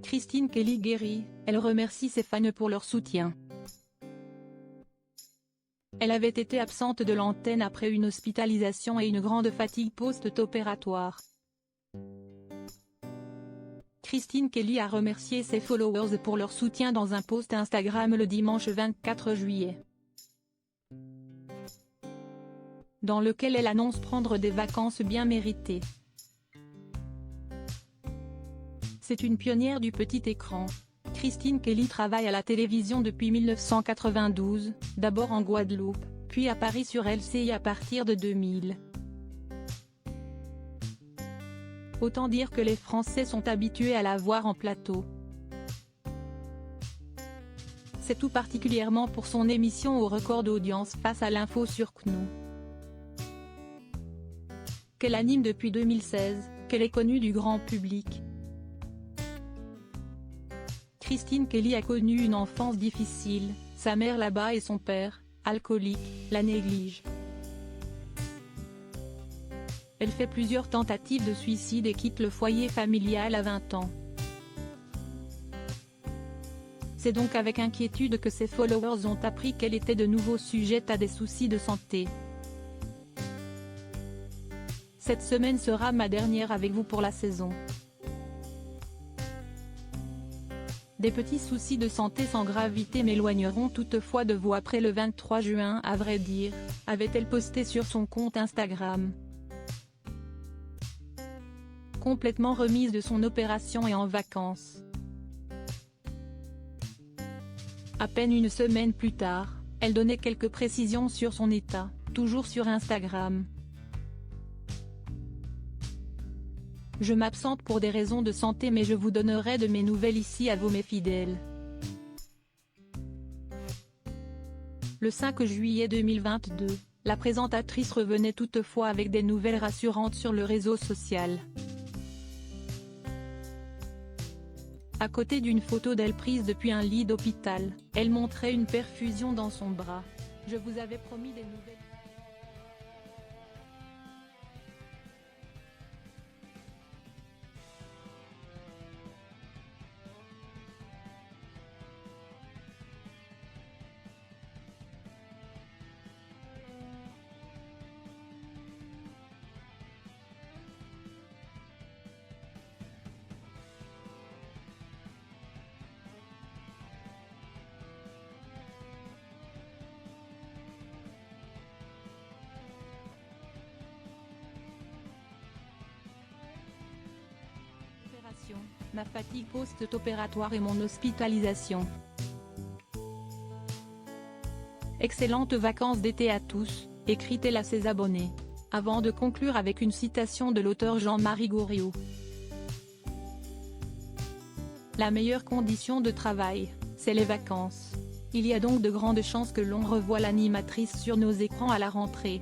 Christine Kelly guérit, elle remercie ses fans pour leur soutien. Elle avait été absente de l'antenne après une hospitalisation et une grande fatigue post-opératoire. Christine Kelly a remercié ses followers pour leur soutien dans un post Instagram le dimanche 24 juillet. Dans lequel elle annonce prendre des vacances bien méritées. C'est une pionnière du petit écran. Christine Kelly travaille à la télévision depuis 1992, d'abord en Guadeloupe, puis à Paris sur LCI à partir de 2000. Autant dire que les Français sont habitués à la voir en plateau. C'est tout particulièrement pour son émission au record d'audience Face à l'info sur CNOU, qu'elle anime depuis 2016, qu'elle est connue du grand public. Christine Kelly a connu une enfance difficile, sa mère là-bas et son père, alcoolique, la néglige. Elle fait plusieurs tentatives de suicide et quitte le foyer familial à 20 ans. C'est donc avec inquiétude que ses followers ont appris qu'elle était de nouveau sujette à des soucis de santé. Cette semaine sera ma dernière avec vous pour la saison. Des petits soucis de santé sans gravité m'éloigneront toutefois de vous après le 23 juin à vrai dire, avait-elle posté sur son compte Instagram. Complètement remise de son opération et en vacances. À peine une semaine plus tard, elle donnait quelques précisions sur son état, toujours sur Instagram. Je m'absente pour des raisons de santé mais je vous donnerai de mes nouvelles ici à vous mes fidèles. Le 5 juillet 2022, la présentatrice revenait toutefois avec des nouvelles rassurantes sur le réseau social. À côté d'une photo d'elle prise depuis un lit d'hôpital, elle montrait une perfusion dans son bras. Je vous avais promis des nouvelles. Ma fatigue post-opératoire et mon hospitalisation. Excellentes vacances d'été à tous, écrit-elle à ses abonnés, avant de conclure avec une citation de l'auteur Jean-Marie Goriot. La meilleure condition de travail, c'est les vacances. Il y a donc de grandes chances que l'on revoie l'animatrice sur nos écrans à la rentrée.